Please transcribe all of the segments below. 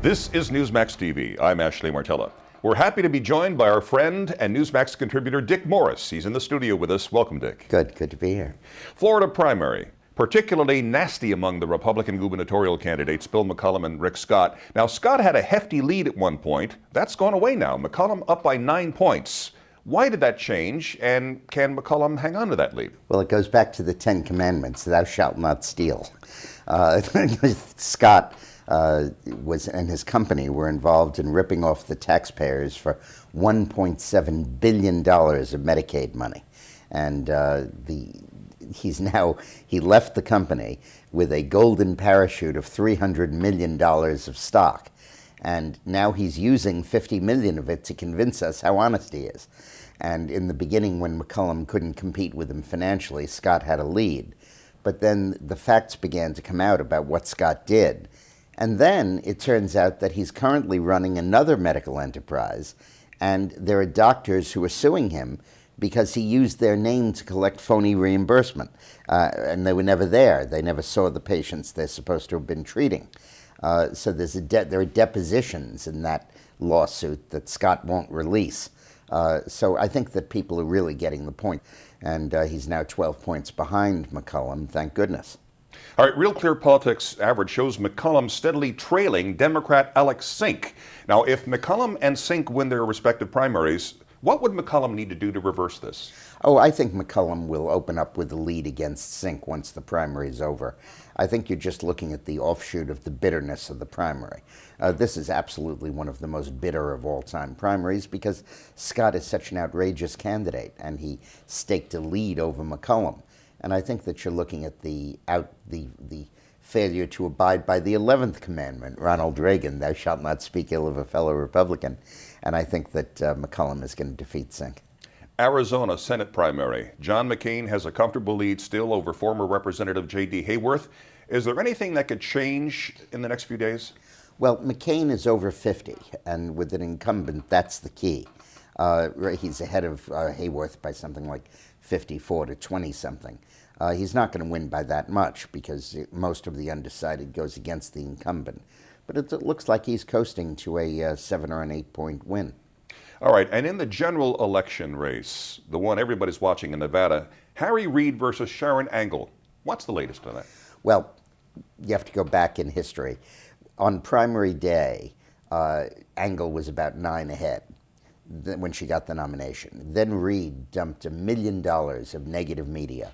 This is Newsmax TV. I'm Ashley Martella. We're happy to be joined by our friend and Newsmax contributor Dick Morris. He's in the studio with us. Welcome, Dick. Good to be here. Florida primary, particularly nasty among the Republican gubernatorial candidates, Bill McCollum and Rick Scott. Now, Scott had a hefty lead at one point. That's gone away now. McCollum up by 9 points. Why did that change, and can McCollum hang on to that lead? Well, it goes back to the 10 Commandments, thou shalt not steal. Scott and his company were involved in ripping off the taxpayers for $1.7 billion of Medicaid money. And he left the company with a golden parachute of $300 million of stock. And now he's using 50 million of it to convince us how honest he is. And in the beginning, when McCollum couldn't compete with him financially, Scott had a lead. But then the facts began to come out about what Scott did. And then it turns out that he's currently running another medical enterprise, and there are doctors who are suing him because he used their name to collect phony reimbursement. And they were never there. They never saw the patients they're supposed to have been treating. So there are depositions in that lawsuit that Scott won't release. So I think that people are really getting the point. And he's now 12 points behind McCollum, thank goodness. All right, Real Clear Politics average shows McCollum steadily trailing Democrat Alex Sink. Now, if McCollum and Sink win their respective primaries, what would McCollum need to do to reverse this? Oh, I think McCollum will open up with a lead against Sink once the primary is over. I think you're just looking at the offshoot of the bitterness of the primary. This is absolutely one of the most bitter of all-time primaries because Scott is such an outrageous candidate, and he staked a lead over McCollum. And I think that you're looking at the failure to abide by the 11th commandment, Ronald Reagan, thou shalt not speak ill of a fellow Republican. And I think that McCollum is going to defeat Sink. Arizona Senate primary. John McCain has a comfortable lead still over former Representative J.D. Hayworth. Is there anything that could change in the next few days? Well, McCain is over 50, and with an incumbent, that's the key. He's ahead of Hayworth by something like 54 to 20-something. He's not going to win by that much because most of the undecided goes against the incumbent. But it looks like he's coasting to a 7 or an 8 point win. All right, and in the general election race, the one everybody's watching in Nevada, Harry Reid versus Reid Angle. What's the latest on that? Well, you have to go back in history. On primary day, Angle was about 9 ahead when she got the nomination. Then Reid dumped $1 million of negative media,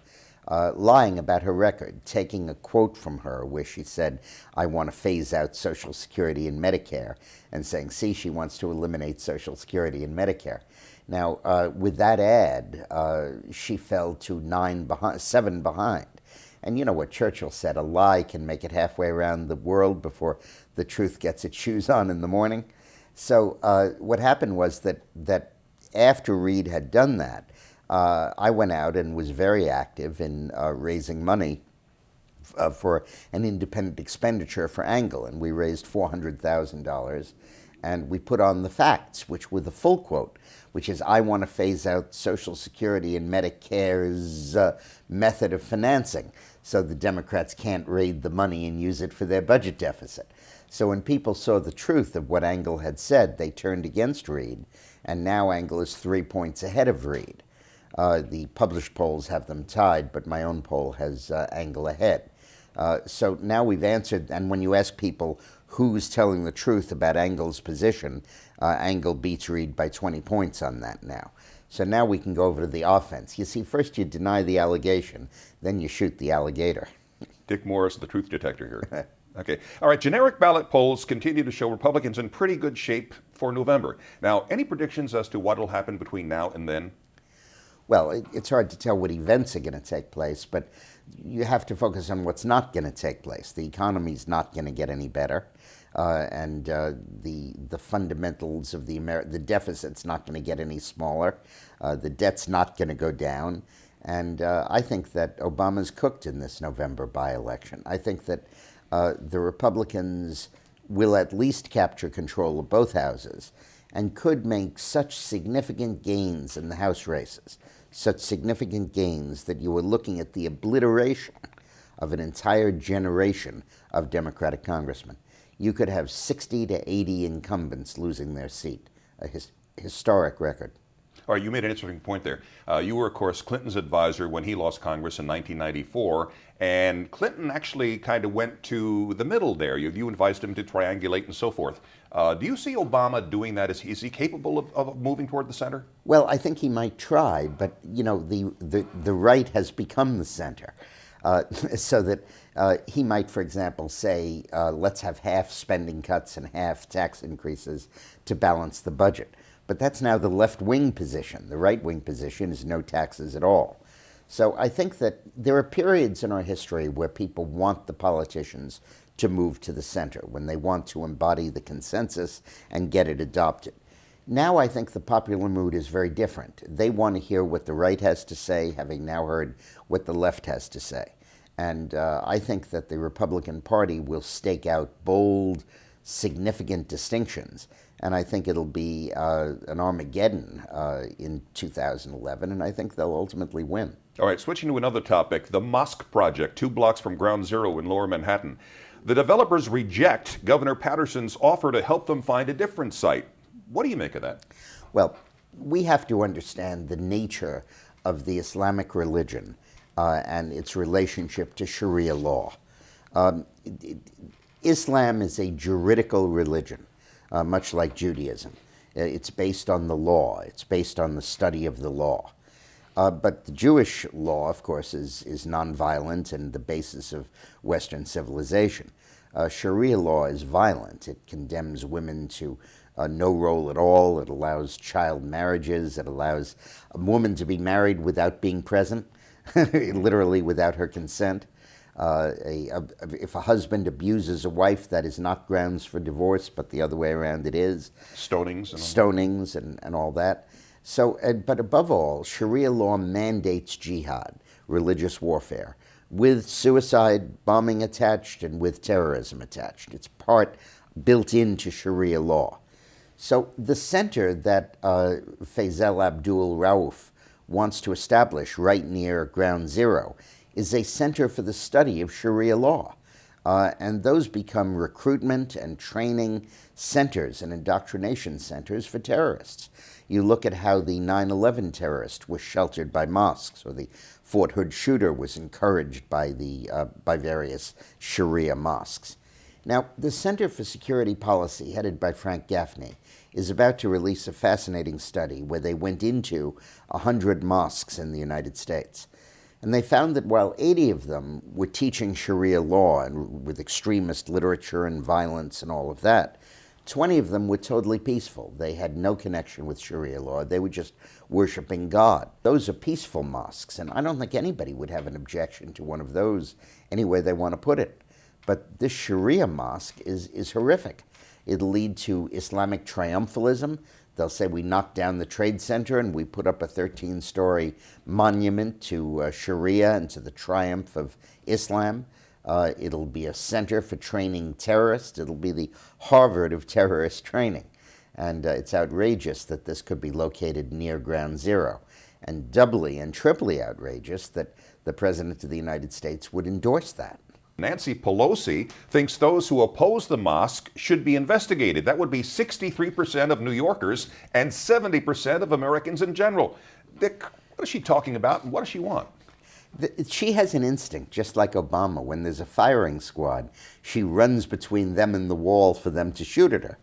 lying about her record, taking a quote from her where she said, I want to phase out Social Security and Medicare, and saying, see, she wants to eliminate Social Security and Medicare. Now, with that ad, she fell to 7 behind. And you know what Churchill said, a lie can make it halfway around the world before the truth gets its shoes on in the morning. So what happened was that after Reid had done that, I went out and was very active in raising money for an independent expenditure for Angle, and we raised $400,000, and we put on the facts, which were the full quote, which is, I want to phase out Social Security and Medicare's method of financing, so the Democrats can't raid the money and use it for their budget deficit. So when people saw the truth of what Angle had said, they turned against Reid, and now Angle is 3 points ahead of Reid. The published polls have them tied, but my own poll has Angle ahead. So now we've answered, and when you ask people who's telling the truth about Angle's position, Angle beats Reid by 20 points on that now. So now we can go over to the offense. You see, first you deny the allegation, then you shoot the alligator. Dick Morris, the truth detector here. Okay. All right. Generic ballot polls continue to show Republicans in pretty good shape for November. Now, any predictions as to what will happen between now and then? Well, it's hard to tell what events are going to take place, but you have to focus on what's not going to take place. The economy's not going to get any better, and the fundamentals of the deficit's not going to get any smaller. The debt's not going to go down, and I think that Obama's cooked in this November by-election. I think that the Republicans will at least capture control of both houses and could make such significant gains in the House races, such significant gains that you are looking at the obliteration of an entire generation of Democratic congressmen. you could have 60 to 80 incumbents losing their seat, a historic record. All right, you made an interesting point there. You were, of course, Clinton's advisor when he lost Congress in 1994, and Clinton actually kind of went to the middle there. You advised him to triangulate and so forth. Do you see Obama doing that? Is he capable of moving toward the center? Well, I think he might try, but you know, the right has become the center, so that he might, for example, say, let's have half spending cuts and half tax increases to balance the budget. But that's now the left-wing position. The right-wing position is no taxes at all. So I think that there are periods in our history where people want the politicians to move to the center, when they want to embody the consensus and get it adopted. Now I think the popular mood is very different. They want to hear what the right has to say, having now heard what the left has to say. And I think that the Republican Party will stake out bold, significant distinctions. And I think it'll be an Armageddon in 2011, and I think they'll ultimately win. All right, switching to another topic, the Mosque Project, 2 blocks from Ground Zero in Lower Manhattan. The developers reject Governor Patterson's offer to help them find a different site. What do you make of that? Well, we have to understand the nature of the Islamic religion and its relationship to Sharia law. Islam is a juridical religion. Much like Judaism. It's based on the law. It's based on the study of the law. But the Jewish law, of course, is nonviolent and the basis of Western civilization. Sharia law is violent. It condemns women to no role at all. It allows child marriages. It allows a woman to be married without being present, literally without her consent. If a husband abuses a wife, that is not grounds for divorce, but the other way around it is. Stonings and all that. So, but above all, Sharia law mandates jihad, religious warfare, with suicide bombing attached and with terrorism attached. It's built into Sharia law. So the center that Faisal Abdul Rauf wants to establish right near Ground Zero is a center for the study of Sharia law. And those become recruitment and training centers and indoctrination centers for terrorists. You look at how the 9/11 terrorist was sheltered by mosques, or the Fort Hood shooter was encouraged by various Sharia mosques. Now, the Center for Security Policy, headed by Frank Gaffney, is about to release a fascinating study where they went into 100 mosques in the United States. And they found that while 80 of them were teaching Sharia law and with extremist literature and violence and all of that, 20 of them were totally peaceful. They had no connection with Sharia law. They were just worshiping God. Those are peaceful mosques, and I don't think anybody would have an objection to one of those any way they want to put it. But this Sharia mosque is horrific. It'll lead to Islamic triumphalism. They'll say we knocked down the Trade Center and we put up a 13-story monument to Sharia and to the triumph of Islam. It'll be a center for training terrorists. It'll be the Harvard of terrorist training. And it's outrageous that this could be located near Ground Zero. And doubly and triply outrageous that the President of the United States would endorse that. Nancy Pelosi thinks those who oppose the mosque should be investigated. That would be 63% of New Yorkers and 70% of Americans in general. Dick, what is she talking about and what does she want? She has an instinct, just like Obama. When there's a firing squad, she runs between them and the wall for them to shoot at her.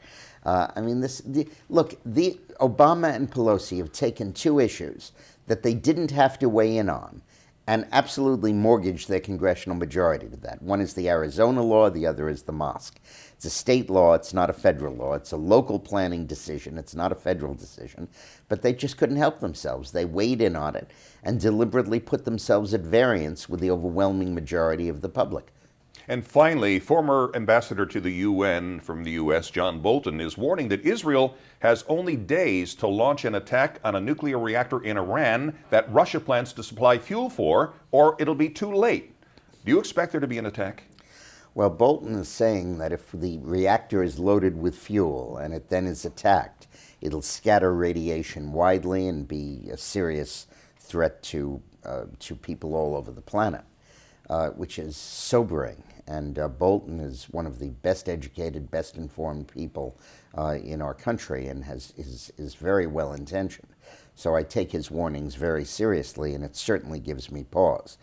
Look, Obama and Pelosi have taken two issues that they didn't have to weigh in on and absolutely mortgage their congressional majority to that. One is the Arizona law, the other is the mosque. It's a state law, it's not a federal law. It's a local planning decision, it's not a federal decision. But they just couldn't help themselves. They weighed in on it and deliberately put themselves at variance with the overwhelming majority of the public. And finally, former ambassador to the UN from the U.S., John Bolton, is warning that Israel has only days to launch an attack on a nuclear reactor in Iran that Russia plans to supply fuel for, or it'll be too late. Do you expect there to be an attack? Well, Bolton is saying that if the reactor is loaded with fuel and it then is attacked, it'll scatter radiation widely and be a serious threat to people all over the planet. which is sobering. And Bolton is one of the best educated, best informed people in our country, and is very well intentioned. So I take his warnings very seriously, and it certainly gives me pause.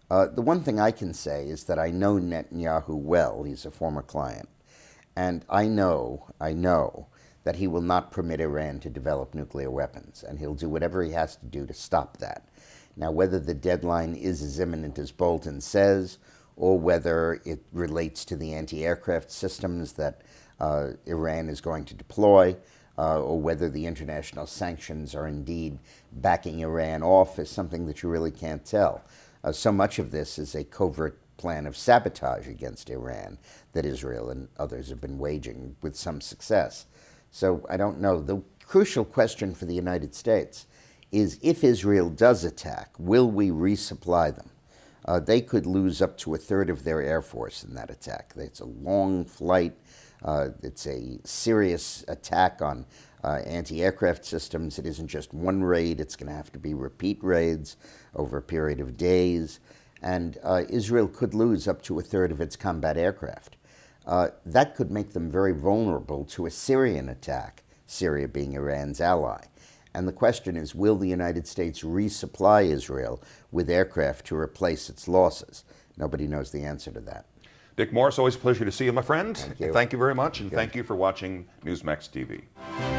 The one thing I can say is that I know Netanyahu well. He's a former client. And I know that he will not permit Iran to develop nuclear weapons, and he'll do whatever he has to do to stop that. Now, whether the deadline is as imminent as Bolton says, or whether it relates to the anti-aircraft systems that Iran is going to deploy, or whether the international sanctions are indeed backing Iran off, is something that you really can't tell. So much of this is a covert plan of sabotage against Iran that Israel and others have been waging with some success. So I don't know. The crucial question for the United States is, if Israel does attack, will we resupply them? They could lose up to a third of their air force in that attack. It's a long flight. It's a serious attack on anti-aircraft systems. It isn't just one raid. It's going to have to be repeat raids over a period of days. And Israel could lose up to a third of its combat aircraft. That could make them very vulnerable to a Syrian attack, Syria being Iran's ally. And the question is, will the United States resupply Israel with aircraft to replace its losses? Nobody knows the answer to that. Dick Morris, always a pleasure to see you, my friend. Thank you. Thank you very much, and thank you for watching Newsmax TV.